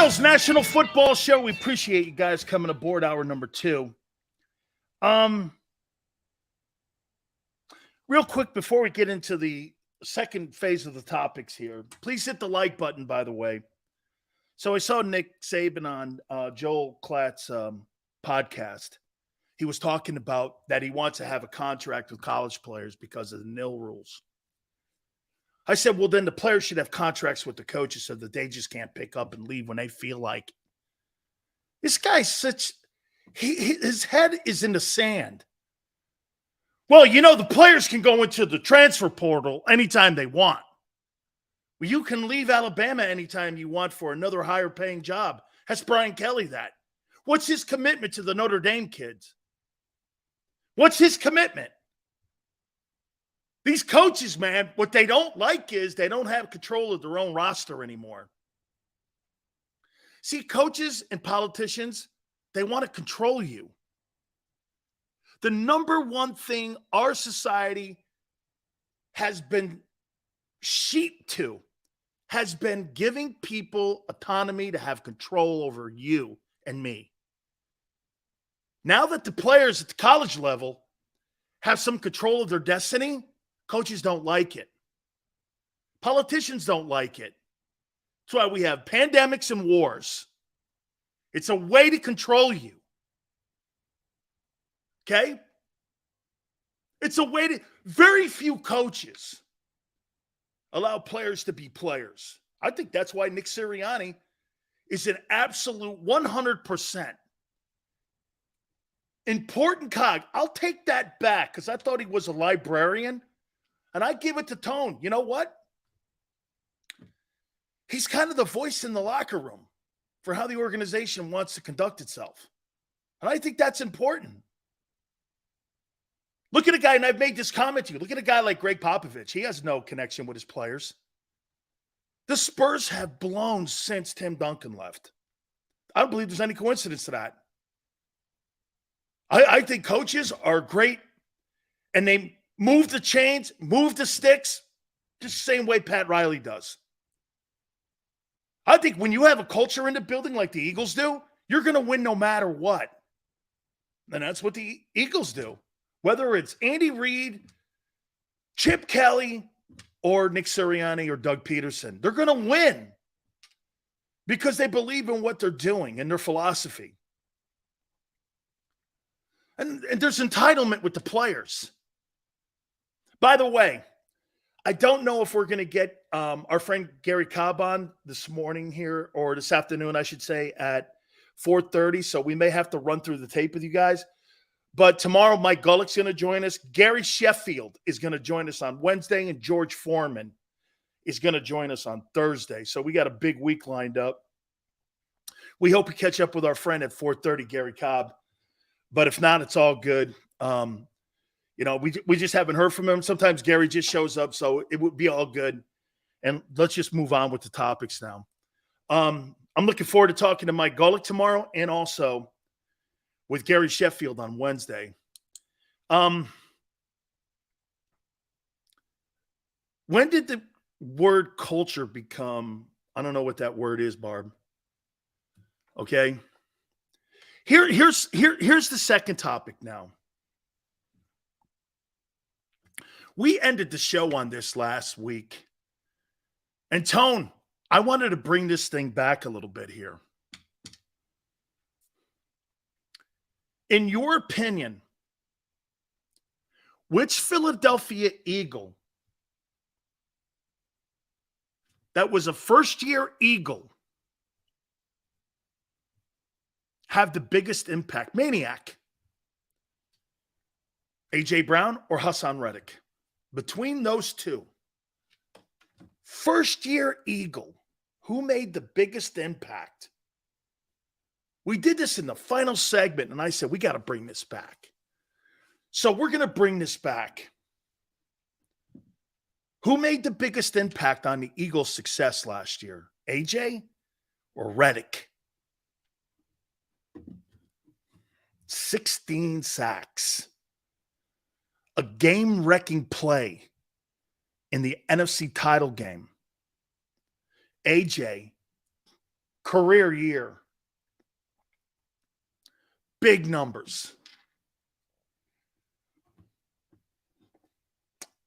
Royals National Football Show. We appreciate you guys coming aboard hour number 2. Real quick before we get into the second phase of the topics here, please hit the like button, by the way. So I saw Nick Saban on Joel Klatt's podcast. He was talking about that he wants to have a contract with college players because of the nil rules. I said, well, then the players should have contracts with the coaches so that they just can't pick up and leave when they feel like it. This guy's his head is in the sand. Well, the players can go into the transfer portal anytime they want. Well, you can leave Alabama anytime you want for another higher paying job. That's Brian Kelly that. What's his commitment to the Notre Dame kids? What's his commitment? These coaches, man, what they don't like is they don't have control of their own roster anymore. See, coaches and politicians, they want to control you. The number one thing our society has been sheep to has been giving people autonomy to have control over you and me. Now that the players at the college level have some control of their destiny, coaches don't like it. Politicians don't like it. That's why we have pandemics and wars. It's a way to control you. Okay? It's a way to, very few coaches allow players to be players. I think that's why Nick Sirianni is an absolute 100% important cog. I'll take that back because I thought he was a librarian. And I give it to Tone. You know what? He's kind of the voice in the locker room for how the organization wants to conduct itself. And I think that's important. Look at a guy, and I've made this comment to you. Look at a guy like Greg Popovich. He has no connection with his players. The Spurs have blown since Tim Duncan left. I don't believe there's any coincidence to that. I think coaches are great, and they move the chains, move the sticks, just the same way Pat Riley does. I think when you have a culture in the building like the Eagles do, you're going to win no matter what. And that's what the Eagles do. Whether it's Andy Reid, Chip Kelly, or Nick Sirianni or Doug Peterson, they're going to win because they believe in what they're doing and their philosophy. And there's entitlement with the players. By the way, I don't know if we're going to get our friend Gary Cobb on this morning here, or this afternoon, I should say, at 4:30. So we may have to run through the tape with you guys. But tomorrow, Mike Gullick's going to join us. Gary Sheffield is going to join us on Wednesday, and George Foreman is going to join us on Thursday. So we got a big week lined up. We hope to catch up with our friend at 4:30, Gary Cobb. But if not, it's all good. We just haven't heard from him. Sometimes Gary just shows up, so it would be all good. And let's just move on with the topics now. I'm looking forward to talking to Mike Gullick tomorrow and also with Gary Sheffield on Wednesday. When did the word culture become, I don't know what that word is, Barb. Okay. Here's the second topic now. We ended the show on this last week. And Tone, I wanted to bring this thing back a little bit here. In your opinion, which Philadelphia Eagle that was a first-year Eagle have the biggest impact? Maniac, A.J. Brown, or Hassan Reddick? Between those two, first-year Eagle, who made the biggest impact? We did this in the final segment, and I said, we got to bring this back. So we're going to bring this back. Who made the biggest impact on the Eagles' success last year? AJ or Reddick? 16 sacks. A game-wrecking play in the NFC title game. AJ career year. Big numbers.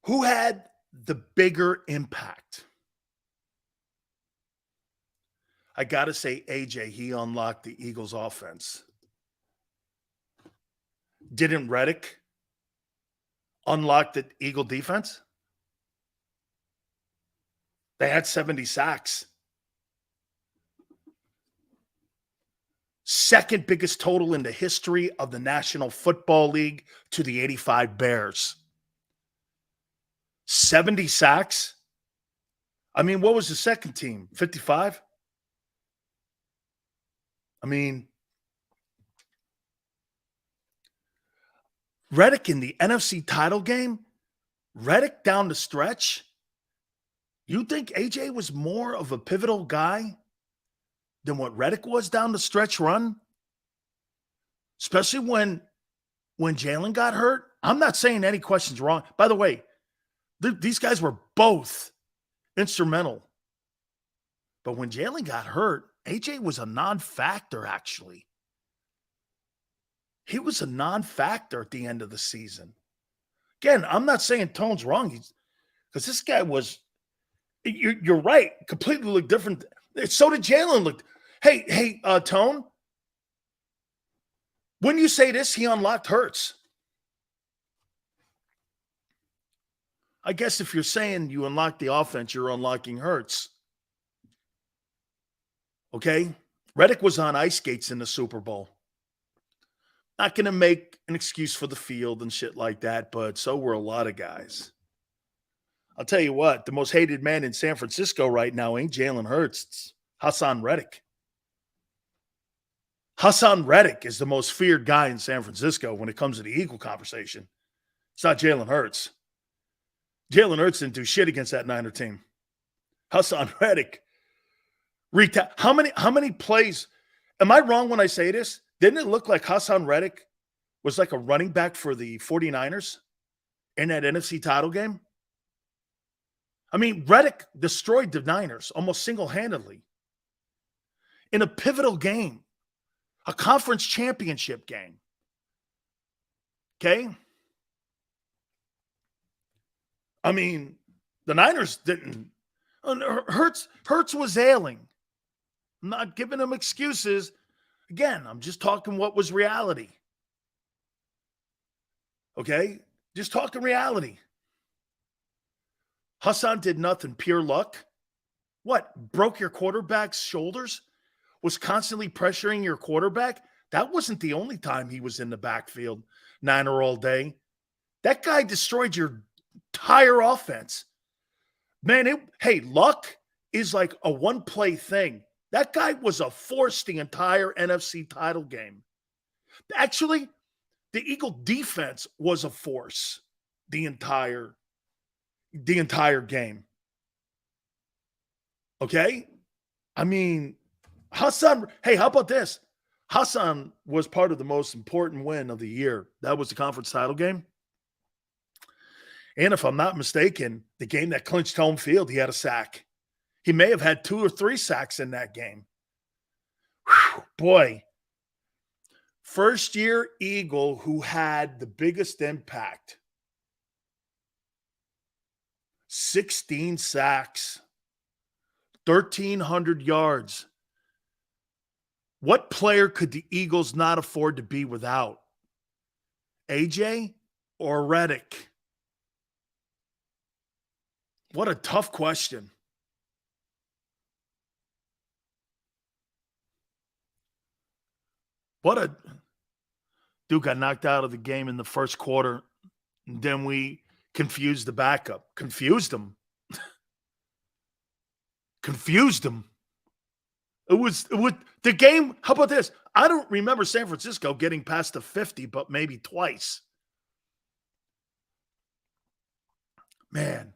Who had the bigger impact? I got to say AJ, he unlocked the Eagles offense. Didn't Reddick unlock the Eagle defense? They had 70 sacks. Second biggest total in the history of the National Football League to the 85 Bears. 70 sacks? I mean, what was the second team? 55? I mean, Reddick in the NFC title game, Reddick down the stretch. You think AJ was more of a pivotal guy than what Reddick was down the stretch run? Especially when Jalen got hurt. I'm not saying any question's wrong. By the way, these guys were both instrumental. But when Jalen got hurt, AJ was a non-factor, actually. He was a non-factor at the end of the season. Again, I'm not saying Tone's wrong. Because this guy was, you're right, completely looked different. So did Jalen look. Hey, Tone, when you say this, he unlocked Hurts. I guess if you're saying you unlock the offense, you're unlocking Hurts. Okay? Reddick was on ice skates in the Super Bowl. Not going to make an excuse for the field and shit like that, but so were a lot of guys. I'll tell you what, the most hated man in San Francisco right now ain't Jalen Hurts. It's Hassan Reddick. Hassan Reddick is the most feared guy in San Francisco when it comes to the Eagle conversation. It's not Jalen Hurts. Jalen Hurts didn't do shit against that Niner team. Hassan Reddick. How many plays? Am I wrong when I say this? Didn't it look like Hassan Reddick was like a running back for the 49ers in that NFC title game? I mean, Reddick destroyed the Niners almost single-handedly in a pivotal game, a conference championship game. Okay? I mean, the Niners didn't. Hurts was ailing. I'm not giving them excuses. Again, I'm just talking what was reality. Okay? Just talking reality. Hassan did nothing. Pure luck. What? Broke your quarterback's shoulders? Was constantly pressuring your quarterback? That wasn't the only time he was in the backfield, Niner all day. That guy destroyed your entire offense. Man, luck is like a one-play thing. That guy was a force the entire NFC title game. Actually, the Eagle defense was a force the entire game. Okay? I mean, Hassan, how about this? Hassan was part of the most important win of the year. That was the conference title game. And if I'm not mistaken, the game that clinched home field, he had a sack. He may have had 2 or 3 sacks in that game. Whew, boy. First-year Eagle who had the biggest impact. 16 sacks. 1,300 yards. What player could the Eagles not afford to be without? AJ or Reddick? What a tough question. Dude got knocked out of the game in the first quarter. And then we confused the backup. Confused him. It was the game. How about this? I don't remember San Francisco getting past the 50, but maybe twice. Man.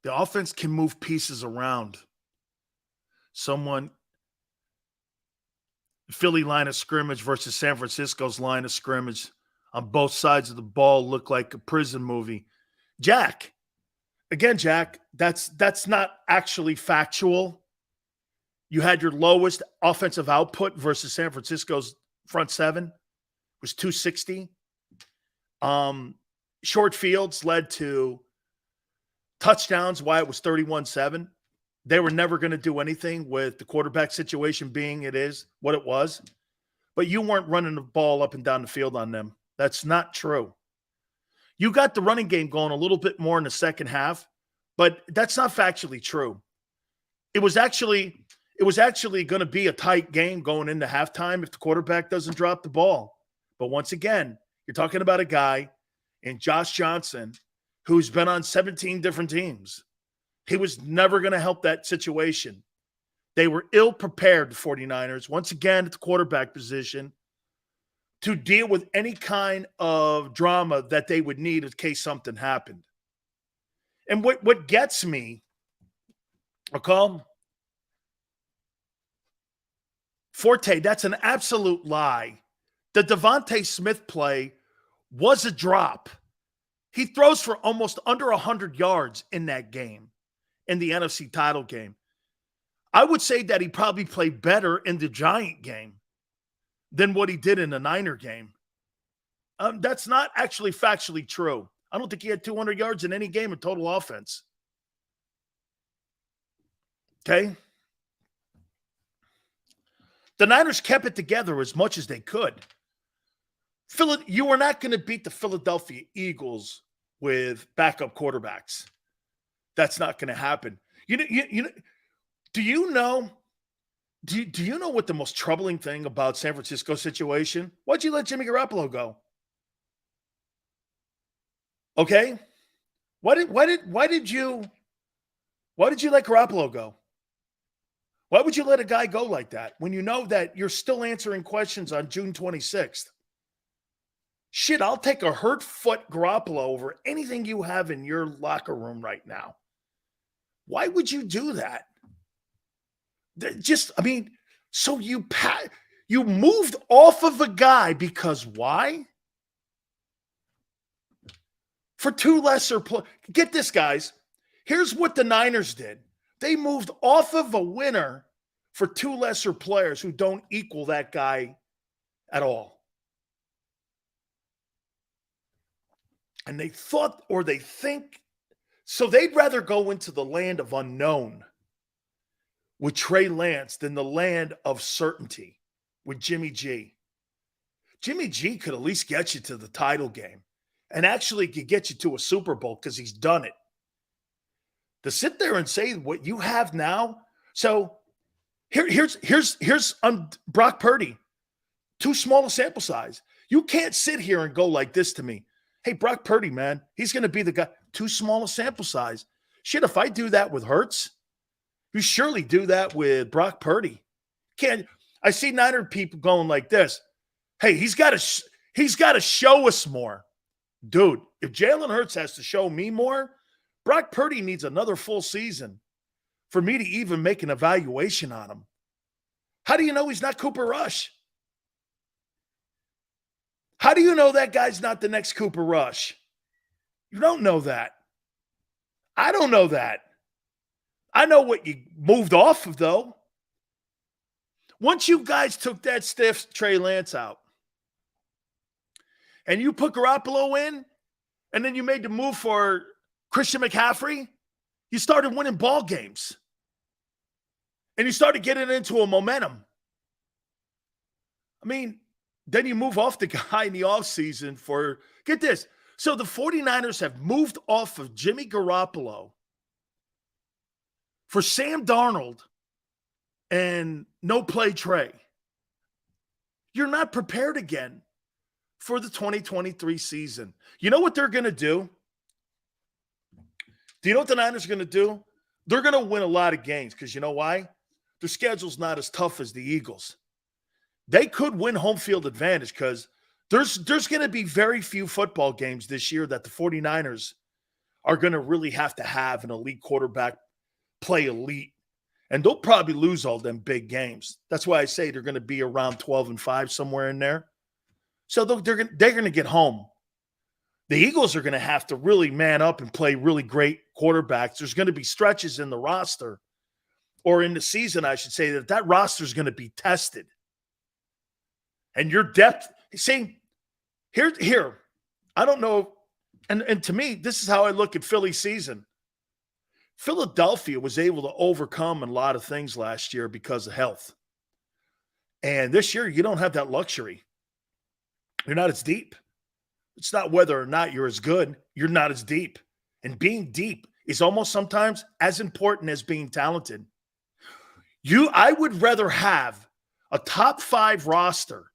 The offense can move pieces around. Philly line of scrimmage versus San Francisco's line of scrimmage on both sides of the ball look like a prison movie. Jack, again, Jack, that's not actually factual. You had your lowest offensive output versus San Francisco's front seven was 260. Short fields led to touchdowns, why it was 31-7. They were never going to do anything with the quarterback situation being it is what it was. But you weren't running the ball up and down the field on them. That's not true. You got the running game going a little bit more in the second half, but that's not factually true. It was actually going to be a tight game going into halftime if the quarterback doesn't drop the ball. But once again, you're talking about a guy in Josh Johnson who's been on 17 different teams. He was never going to help that situation. They were ill-prepared, the 49ers, once again at the quarterback position, to deal with any kind of drama that they would need in case something happened. And what gets me, okay, Forte, that's an absolute lie. The Devontae Smith play was a drop. He throws for almost under 100 yards in that game, in the NFC title game. I would say that he probably played better in the Giant game than what he did in the Niner game. That's not actually factually true. I don't think he had 200 yards in any game in total offense. Okay? The Niners kept it together as much as they could. You are not going to beat the Philadelphia Eagles with backup quarterbacks. That's not going to happen. Do you know what the most troubling thing about San Francisco's situation? Why'd you let Jimmy Garoppolo go? Okay? Why did you let Garoppolo go? Why would you let a guy go like that when you know that you're still answering questions on June 26th? Shit, I'll take a hurt foot Garoppolo over anything you have in your locker room right now. Why would you do that? So you moved off of a guy because why? For two lesser players. Get this, guys. Here's what the Niners did. They moved off of a winner for two lesser players who don't equal that guy at all. And they thought, or they think, so they'd rather go into the land of unknown with Trey Lance than the land of certainty with Jimmy G. Jimmy G could at least get you to the title game and actually could get you to a Super Bowl because he's done it. To sit there and say what you have now. So here's Brock Purdy. Too small a sample size. You can't sit here and go like this to me. Hey, Brock Purdy, man, he's going to be the guy. Too small a sample size. Shit, if I do that with Hurts, you surely do that with Brock Purdy. I see Niner people going like this. Hey, he's got to show us more. Dude, if Jalen Hurts has to show me more, Brock Purdy needs another full season for me to even make an evaluation on him. How do you know he's not Cooper Rush? How do you know that guy's not the next Cooper Rush? You don't know that. I don't know that. I know what you moved off of, though. Once you guys took that stiff Trey Lance out and you put Garoppolo in and then you made the move for Christian McCaffrey, you started winning ball games. And you started getting into a momentum. I mean, then you move off the guy in the offseason for, get this. So the 49ers have moved off of Jimmy Garoppolo for Sam Darnold and no play Trey. You're not prepared again for the 2023 season. You know what they're going to do? Do you know what the Niners are going to do? They're going to win a lot of games because you know why? Their schedule's not as tough as the Eagles. They could win home field advantage because there's going to be very few football games this year that the 49ers are going to really have to have an elite quarterback play elite. And they'll probably lose all them big games. That's why I say they're going to be around 12-5 somewhere in there. So they're going to get home. The Eagles are going to have to really man up and play really great quarterbacks. There's going to be stretches in the roster or in the season, I should say, that roster is going to be tested. And your depth, see, here, I don't know. And to me, this is how I look at Philly's season. Philadelphia was able to overcome a lot of things last year because of health. And this year, you don't have that luxury. You're not as deep. It's not whether or not you're as good. You're not as deep. And being deep is almost sometimes as important as being talented. I would rather have a top 5 roster,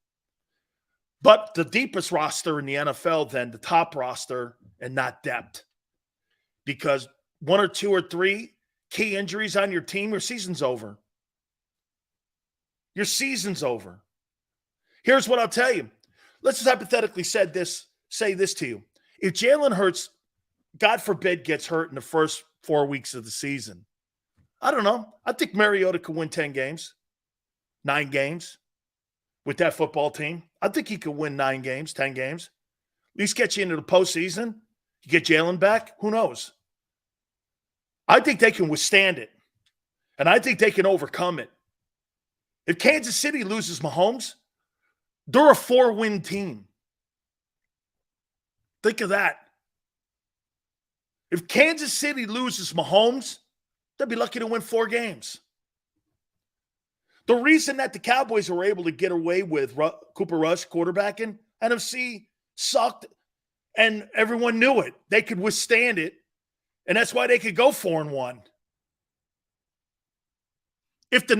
but the deepest roster in the NFL than the top roster and not depth. Because 1 or 2 or 3 key injuries on your team, your season's over. Your season's over. Here's what I'll tell you. Let's just hypothetically say this to you. If Jalen Hurts, God forbid, gets hurt in the first 4 weeks of the season, I don't know. I think Mariota could win 10 games, 9 games with that football team. I think he could win 9 games, 10 games. At least get you into the postseason. You get Jalen back, who knows? I think they can withstand it, and I think they can overcome it. If Kansas City loses Mahomes, they're a 4-win team. Think of that. If Kansas City loses Mahomes, they'll be lucky to win 4 games. The reason that the Cowboys were able to get away with Cooper Rush quarterbacking, NFC sucked, and everyone knew it. They could withstand it, and that's why they could go 4-1. If the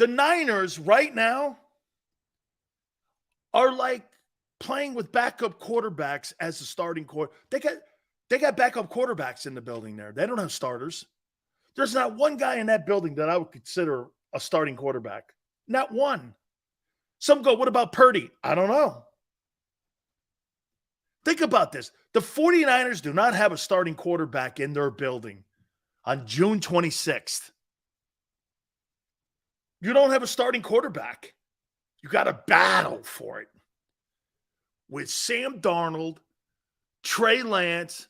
Niners right now are like playing with backup quarterbacks as a starting quarterback. They got backup quarterbacks in the building there. They don't have starters. There's not one guy in that building that I would consider a starting quarterback. Not one. Some go, what about Purdy? I don't know. Think about this. The 49ers do not have a starting quarterback in their building on June 26th. You don't have a starting quarterback. You got to battle for it. With Sam Darnold, Trey Lance,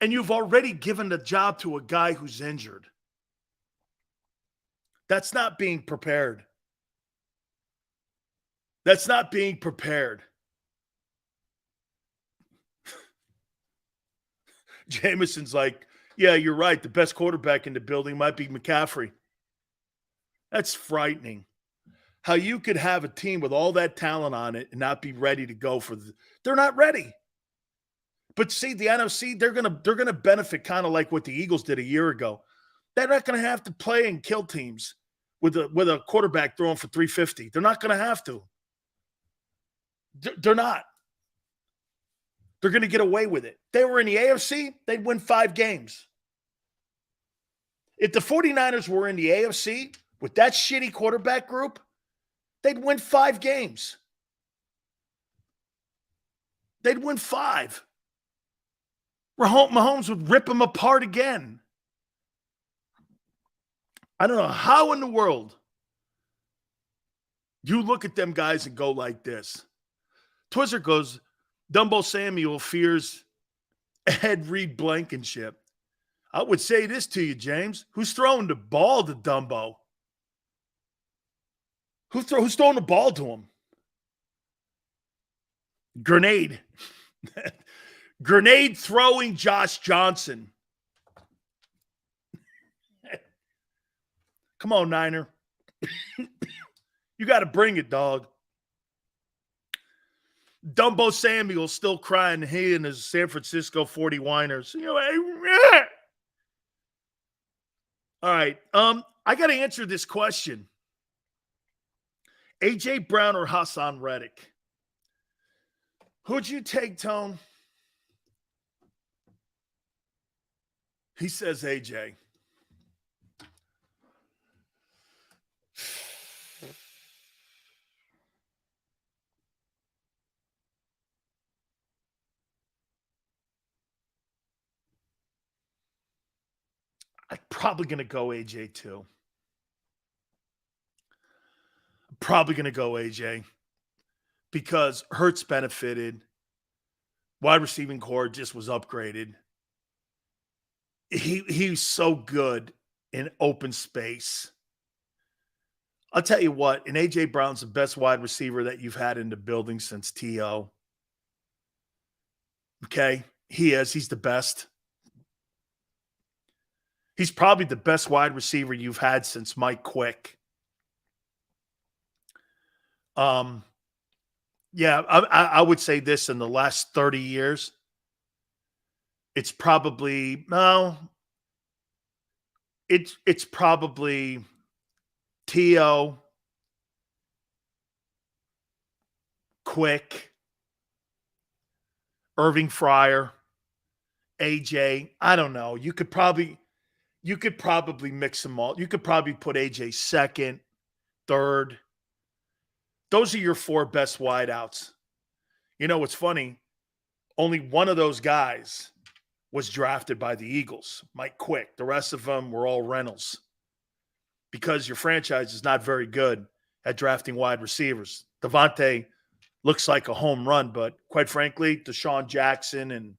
and you've already given the job to a guy who's injured. That's not being prepared. That's not being prepared. Jameson's like, yeah, you're right. The best quarterback in the building might be McCaffrey. That's frightening. How you could have a team with all that talent on it and not be ready to go they're not ready. But see, the NFC, they're gonna benefit kind of like what the Eagles did a year ago. They're not gonna have to play and kill teams with a quarterback throwing for 350. They're not gonna have to. They're not. They're gonna get away with it. They were in the AFC, they'd win 5 games. If the 49ers were in the AFC with that shitty quarterback group, they'd win 5 games. They'd win 5. Mahomes would rip them apart again. I don't know how in the world you look at them guys and go like this. Twizzler goes, Dumbo Samuel fears Ed Reed Blankenship. I would say this to you, James. Who's throwing the ball to Dumbo? Who's throwing the ball to him? Grenade. Grenade throwing Josh Johnson. Come on, Niner. You got to bring it, dog. Dumbo Samuel still crying. He and his San Francisco 49ers. You know, all right. I got to answer this question. A.J. Brown or Hassan Reddick? Who'd you take, Tone? He says A.J. I'm probably going to go AJ too. I'm probably going to go AJ because Hurts benefited. Wide receiving core just was upgraded. he's so good in open space. I'll tell you what, and A.J. Brown's the best wide receiver that you've had in the building since T.O. Okay? He is. He's the best. He's probably the best wide receiver you've had since Mike Quick. Yeah, I would say this in the last 30 years. It's probably it's probably T.O., Quick, Irving Fryer, AJ. I don't know. You could probably mix them all. You could probably put AJ second, third. Those are your four best wideouts. You know what's funny? Only one of those guys was drafted by the Eagles, Mike Quick. The rest of them were all rentals because your franchise is not very good at drafting wide receivers. Devontae looks like a home run, but quite frankly, Deshaun Jackson and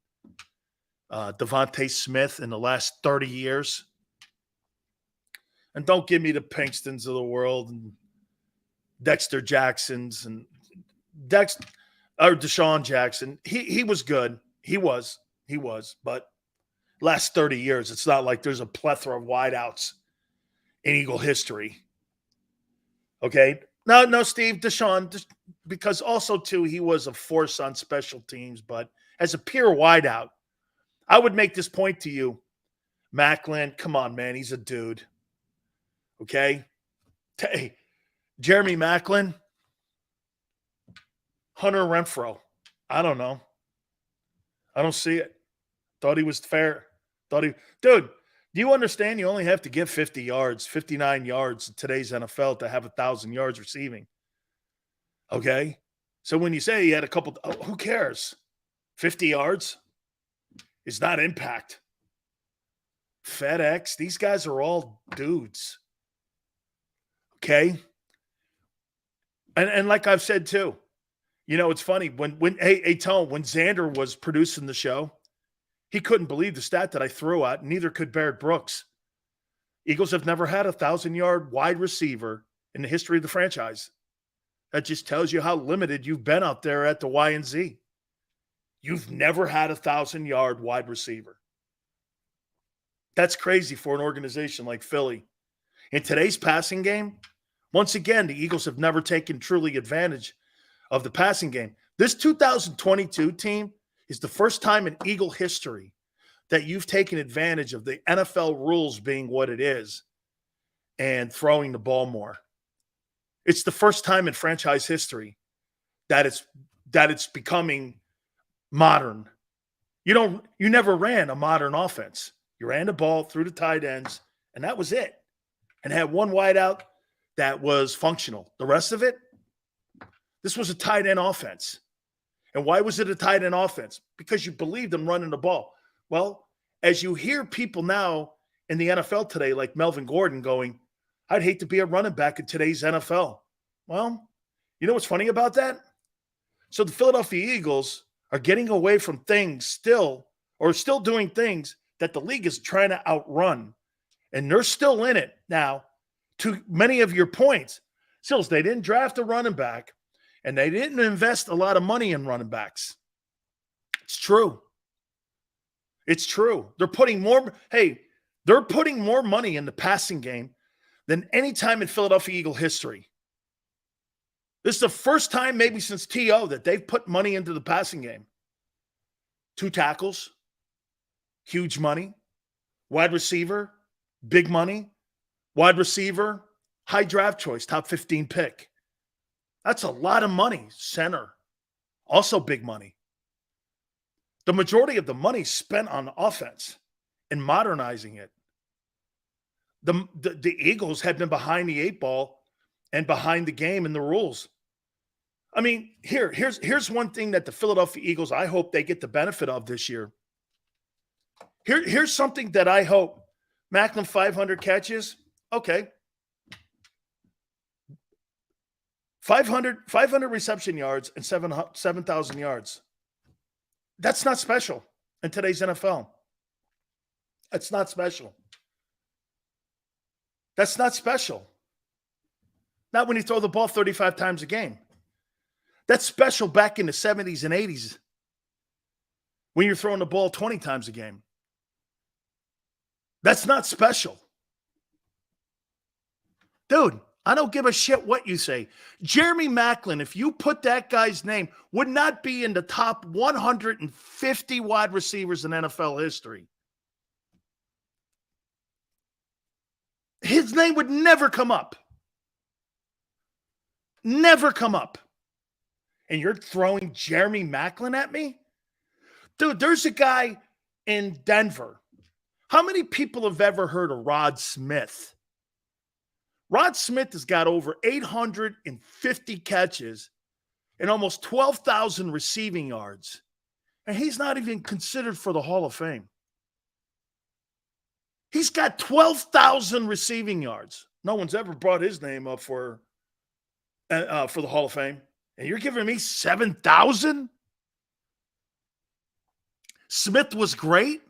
Devontae Smith in the last 30 years. And don't give me the Pinkstons of the world and Dexter Jacksons and Deshaun Jackson. He was good. He was. But last 30 years, it's not like there's a plethora of wideouts in Eagle history. Okay? No, Steve, Deshaun, because also, too, he was a force on special teams. But as a pure wideout, I would make this point to you. Macklin, come on, man. He's a dude. Okay? Hey, Jeremy Macklin, Hunter Renfrow. I don't know. I don't see it. Thought he was fair. Dude, do you understand you only have to get 50 yards, 59 yards in today's NFL to have 1,000 yards receiving? Okay? So when you say he had a couple, who cares? 50 yards is not impact. FedEx, these guys are all dudes. Okay? And like I've said too, you know, it's funny when Tone, when Xander was producing the show, he couldn't believe the stat that I threw out. Neither could Barrett Brooks. Eagles have never had 1,000-yard wide receiver in the history of the franchise. That just tells you how limited you've been out there at the Y and Z. You've never had 1,000-yard wide receiver. That's crazy for an organization like Philly. In today's passing game, once again, the Eagles have never taken truly advantage of the passing game. This 2022 team is the first time in Eagle history that you've taken advantage of the NFL rules being what it is and throwing the ball more. It's the first time in franchise history that it's becoming modern. You never ran a modern offense. You ran the ball through the tight ends, and that was it. And had one wideout that was functional. The rest of it, this was a tight end offense. And why was it a tight end offense? Because you believed in running the ball. Well, as you hear people now in the NFL today, like Melvin Gordon going, I'd hate to be a running back in today's NFL. Well, you know what's funny about that? So the Philadelphia Eagles are getting away from things still doing things that the league is trying to outrun. And they're still in it. Now, to many of your points, Sills, they didn't draft a running back, and they didn't invest a lot of money in running backs. It's true. It's true. They're putting more money in the passing game than any time in Philadelphia Eagle history. This is the first time maybe since T.O. that they've put money into the passing game. 2 tackles, huge money. Wide receiver, big money. Wide receiver, high draft choice, top 15 pick. That's a lot of money. Center, also big money. The majority of the money spent on offense and modernizing it. The Eagles had been behind the 8 ball and behind the game and the rules. I mean, here's one thing that the Philadelphia Eagles, I hope they get the benefit of this year. Here's something that I hope. Macklin 500 catches. Okay. 500 reception yards and 7,000 yards. That's not special in today's NFL. That's not special. That's not special. Not when you throw the ball 35 times a game. That's special back in the 70s and 80s when you're throwing the ball 20 times a game. That's not special. Dude, I don't give a shit what you say. Jeremy Maclin, if you put that guy's name, would not be in the top 150 wide receivers in NFL history. His name would never come up. Never come up. And you're throwing Jeremy Maclin at me? Dude, there's a guy in Denver. How many people have ever heard of Rod Smith? Rod Smith has got over 850 catches and almost 12,000 receiving yards. And he's not even considered for the Hall of Fame. He's got 12,000 receiving yards. No one's ever brought his name up for the Hall of Fame. And you're giving me 7,000? Smith was great.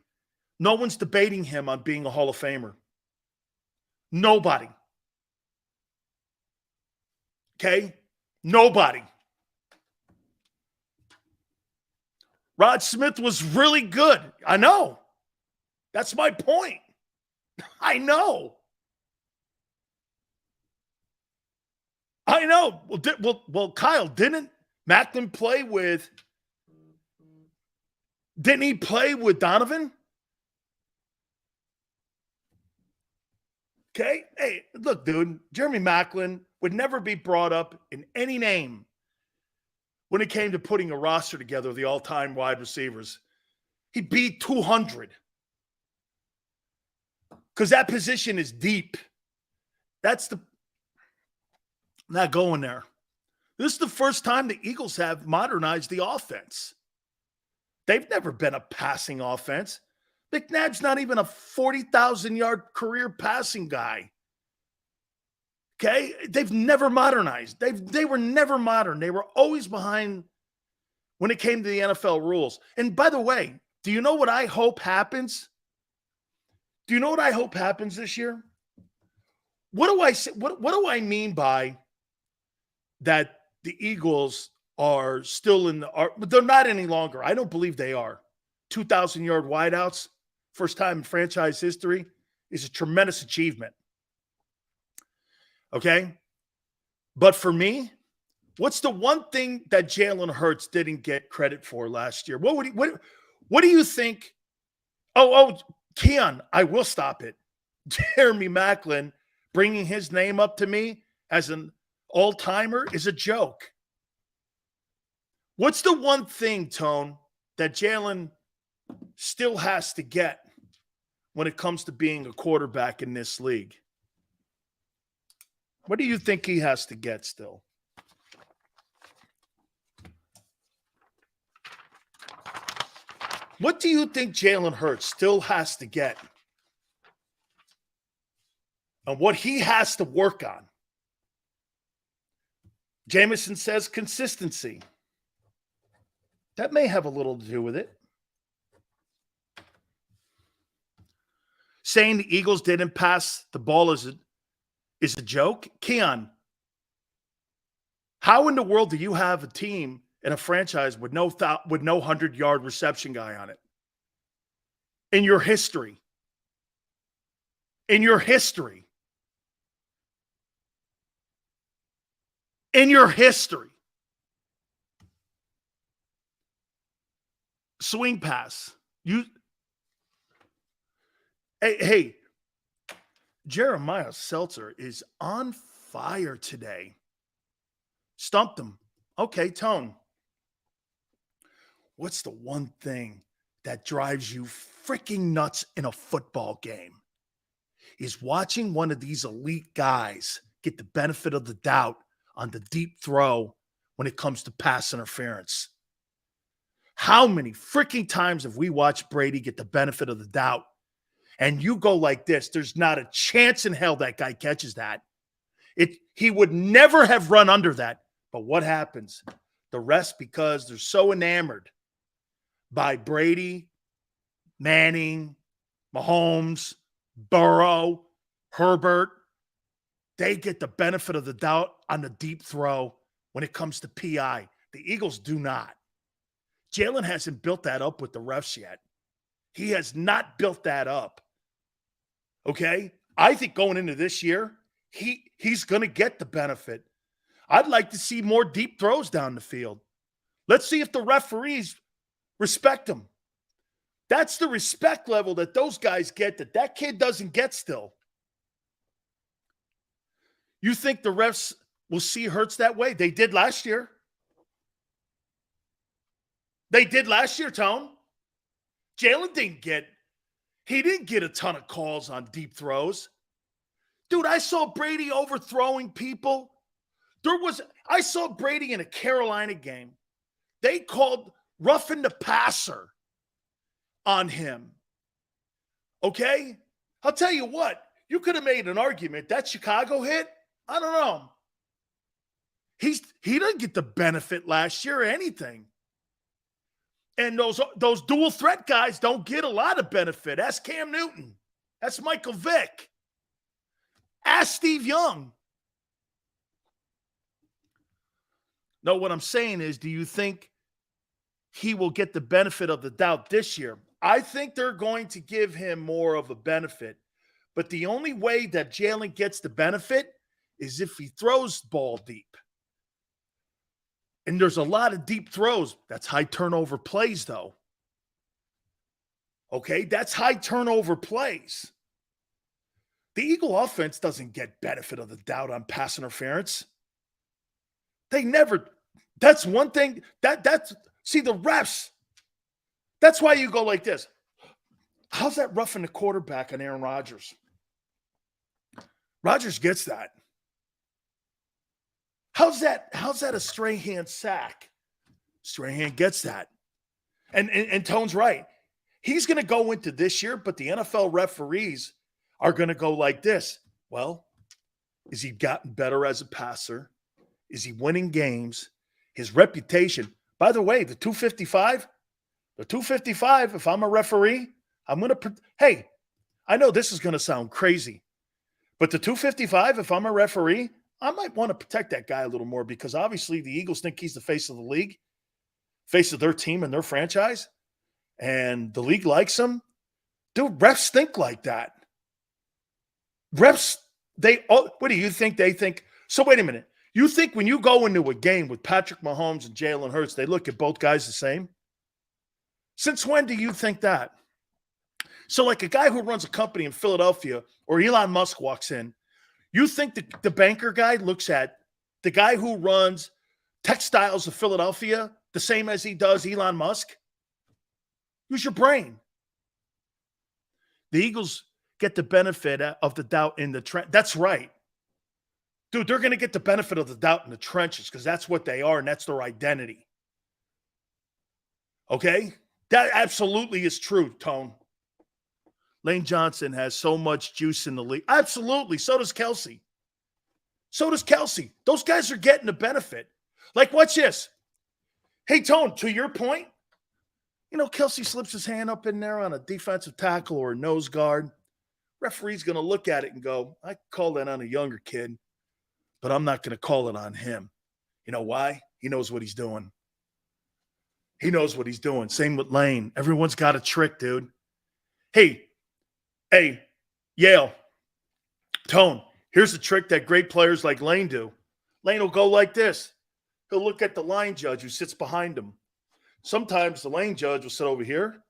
No one's debating him on being a Hall of Famer. Nobody. Okay? Nobody. Rod Smith was really good. I know. That's my point. I know. I know. Well, Kyle, didn't Maclin play with... Didn't he play with Donovan? Okay. Hey, look, dude, Jeremy Maclin would never be brought up in any name when it came to putting a roster together of the all-time wide receivers. He beat 200. Because that position is deep. I'm not going there. This is the first time the Eagles have modernized the offense. They've never been a passing offense. McNabb's not even a 40,000-yard career passing guy. Okay? They've never modernized. They were never modern. They were always behind when it came to the NFL rules. And by the way, do you know what I hope happens? Do you know what I hope happens this year? What do I say? What do I mean by that the Eagles are still they're not any longer. I don't believe they are. 2,000-yard wideouts, first time in franchise history, is a tremendous achievement. Okay? But for me, what's the one thing that Jalen Hurts didn't get credit for last year? What do you think? Keon, I will stop it. Jeremy Maclin bringing his name up to me as an all-timer is a joke. What's the one thing, Tone, that Jalen still has to get when it comes to being a quarterback in this league? What do you think he has to get still? What do you think Jalen Hurts still has to get? And what he has to work on? Jameson says consistency. That may have a little to do with it. Saying the Eagles didn't pass the ball is a joke. Keon, how in the world do you have a team in a franchise with no 100-yard reception guy on it? In your history. In your history. In your history. Swing pass. Hey, Jeremiah Seltzer is on fire today. Stumped him. Okay, Tone. What's the one thing that drives you freaking nuts in a football game? Is watching one of these elite guys get the benefit of the doubt on the deep throw when it comes to pass interference. How many freaking times have we watched Brady get the benefit of the doubt? And you go like this, there's not a chance in hell that guy catches that. He would never have run under that. But what happens? The rest, because they're so enamored by Brady, Manning, Mahomes, Burrow, Herbert, they get the benefit of the doubt on the deep throw when it comes to PI. The Eagles do not. Jalen hasn't built that up with the refs yet. He has not built that up. Okay? I think going into this year, he's going to get the benefit. I'd like to see more deep throws down the field. Let's see if the referees respect him. That's the respect level that those guys get that kid doesn't get still. You think the refs will see Hurts that way? They did last year. They did last year, Tone. Jalen didn't get a ton of calls on deep throws. Dude, I saw Brady overthrowing people. I saw Brady in a Carolina game. They called roughing the passer on him. Okay? I'll tell you what, you could have made an argument. That Chicago hit, I don't know. He didn't get the benefit last year or anything. And those dual threat guys don't get a lot of benefit. That's Cam Newton. That's Michael Vick. Ask Steve Young. No, what I'm saying is, do you think he will get the benefit of the doubt this year? I think they're going to give him more of a benefit. But the only way that Jalen gets the benefit is if he throws the ball deep. And there's a lot of deep throws. That's high turnover plays, though. Okay, that's high turnover plays. The Eagle offense doesn't get benefit of the doubt on pass interference. They never. That's one thing. See, the refs. That's why you go like this. How's that roughing the quarterback on Aaron Rodgers? Rodgers gets that. How's that a Strahan sack? Strahan gets that. And Tone's right. He's going to go into this year, but the NFL referees are going to go like this. Well, is he gotten better as a passer? Is he winning games? His reputation. By the way, the 255, if I'm a referee, I'm going to – hey, I know this is going to sound crazy, but the 255, if I'm a referee, I might want to protect that guy a little more because obviously the Eagles think he's the face of the league, face of their team and their franchise, and the league likes him. Dude, refs think like that. Refs, what do you think they think? So wait a minute. You think when you go into a game with Patrick Mahomes and Jalen Hurts, they look at both guys the same? Since when do you think that? So like a guy who runs a company in Philadelphia or Elon Musk walks in, you think the banker guy looks at the guy who runs Textiles of Philadelphia the same as he does Elon Musk? Use your brain. The Eagles get the benefit of the doubt in the trench. That's right. Dude, they're going to get the benefit of the doubt in the trenches because that's what they are and that's their identity. Okay? That absolutely is true, Tone. Lane Johnson has so much juice in the league. Absolutely. So does Kelsey. Those guys are getting the benefit. Like, watch this. Hey, Tone, to your point, Kelsey slips his hand up in there on a defensive tackle or a nose guard. Referee's going to look at it and go, I call that on a younger kid, but I'm not going to call it on him. You know why? He knows what he's doing. Same with Lane. Everyone's got a trick, dude. Hey, Yale, Tone, here's a trick that great players like Lane do. Lane will go like this. He'll look at the line judge who sits behind him. Sometimes the lane judge will sit over here,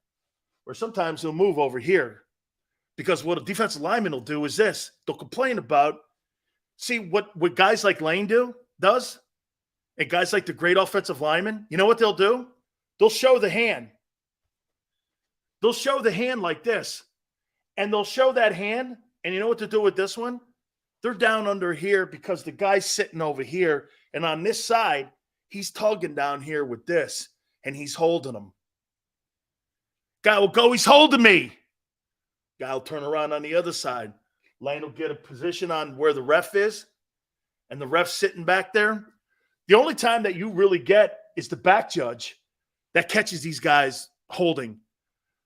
or sometimes he'll move over here. Because what a defensive lineman will do is this. They'll complain about, see what guys like Lane does, and guys like the great offensive linemen, you know what they'll do? They'll show the hand. They'll show the hand like this. And they'll show that hand, and you know what to do with this one? They're down under here because the guy's sitting over here, and on this side, he's tugging down here with this, and he's holding him. Guy will go, he's holding me. Guy will turn around on the other side. Lane will get a position on where the ref is, and the ref's sitting back there. The only time that you really get is the back judge that catches these guys holding.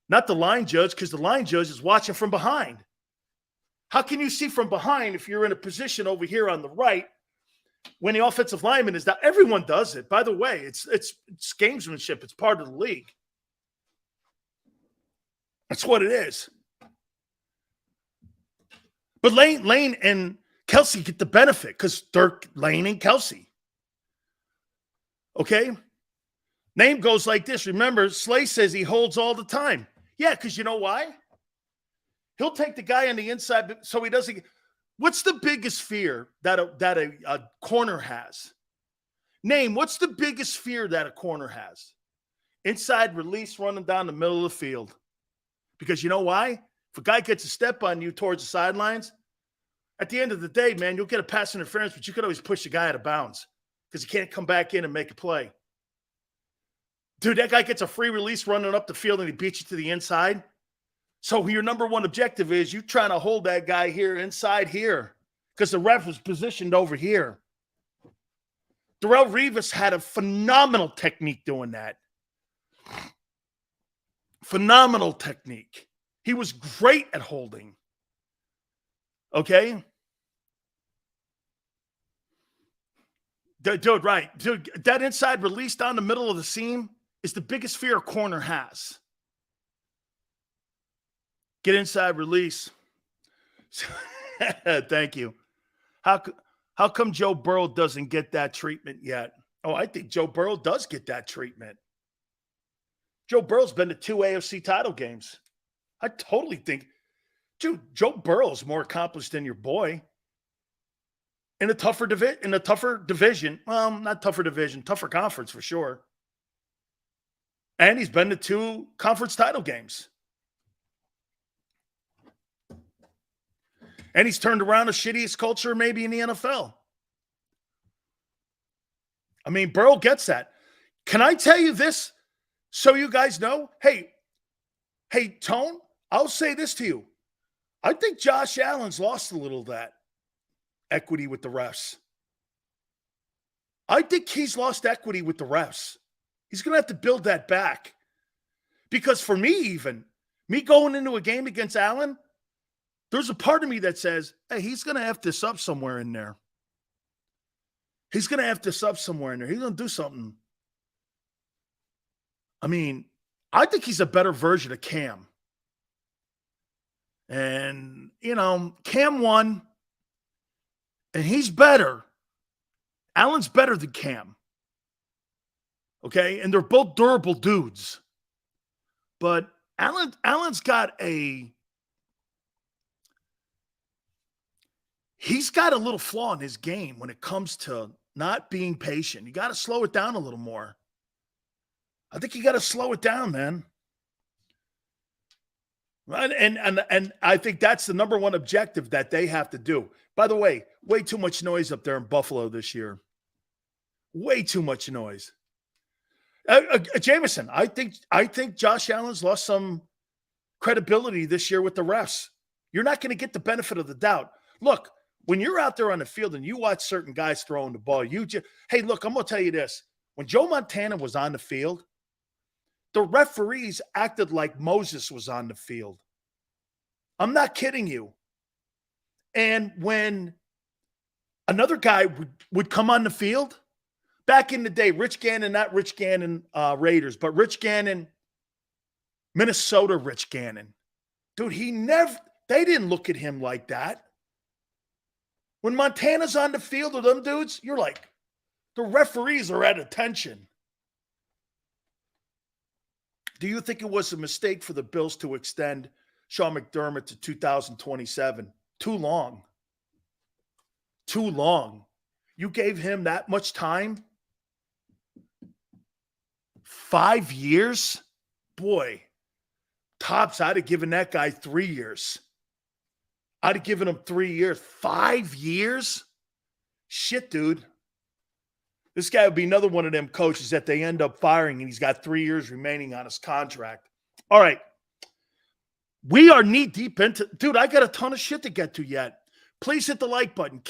not the line judge, because the line judge is watching from behind. How can you see from behind if you're in a position over here on the right when the offensive lineman is down? Everyone does it. By the way, it's gamesmanship. It's part of the league. That's what it is. But Lane and Kelsey get the benefit because they're Lane and Kelsey. Okay? Name goes like this. Remember, Slay says he holds all the time. Yeah, because you know why? He'll take the guy on the inside so he doesn't. What's the biggest fear that a corner has? Name, what's the biggest fear that a corner has? Inside release running down the middle of the field. Because you know why? If a guy gets a step on you towards the sidelines, at the end of the day, man, you'll get a pass interference, but you could always push the guy out of bounds because he can't come back in and make a play. Dude, that guy gets a free release running up the field and he beats you to the inside. So your number one objective is you trying to hold that guy here inside here because the ref was positioned over here. Darrelle Revis had a phenomenal technique doing that. Phenomenal technique. He was great at holding. Okay? Dude, right. Dude, that inside release down the middle of the seam is the biggest fear a corner has. Get inside release. Thank you. How come Joe Burrow doesn't get that treatment yet? Oh, I think Joe Burrow does get that treatment. Joe Burrow's been to 2 AFC title games. I totally think, dude, Joe Burrow's more accomplished than your boy. In a tougher division. Well, not tougher division, tougher conference for sure. And he's been to 2 conference title games. And he's turned around the shittiest culture maybe in the NFL. I mean, Burrow gets that. Can I tell you this so you guys know? Hey, Tone, I'll say this to you. I think Josh Allen's lost a little of that equity with the refs. I think he's lost equity with the refs. He's going to have to build that back. Because for me going into a game against Allen, there's a part of me that says, hey, he's going to have this up somewhere in there. He's going to have this up somewhere in there. He's going to do something. I mean, I think he's a better version of Cam. And, Cam won, and he's better. Allen's better than Cam. Okay? And they're both durable dudes. But Allen's got he's got a little flaw in his game when it comes to not being patient. You got to slow it down a little more. I think you got to slow it down, man. Right? And I think that's the number one objective that they have to do. By the way, way too much noise up there in Buffalo this year. Way too much noise. Jameson, I think Josh Allen's lost some credibility this year with the refs. You're not going to get the benefit of the doubt. Look, when you're out there on the field and you watch certain guys throwing the ball, hey, look, I'm going to tell you this. When Joe Montana was on the field, the referees acted like Moses was on the field. I'm not kidding you. And when another guy would come on the field, back in the day, Rich Gannon, not Rich Gannon Raiders, but Rich Gannon, Minnesota Rich Gannon. Dude, they didn't look at him like that. When Montana's on the field with them dudes, you're like, the referees are at attention. Do you think it was a mistake for the Bills to extend Sean McDermott to 2027? Too long. Too long. You gave him that much time? 5 years? Boy, tops, I'd have given that guy 3 years. I'd have given him 3 years. 5 years? Shit, dude. This guy would be another one of them coaches that they end up firing, and he's got 3 years remaining on his contract. All right. We are knee deep into – dude, I got a ton of shit to get to yet. Please hit the like button.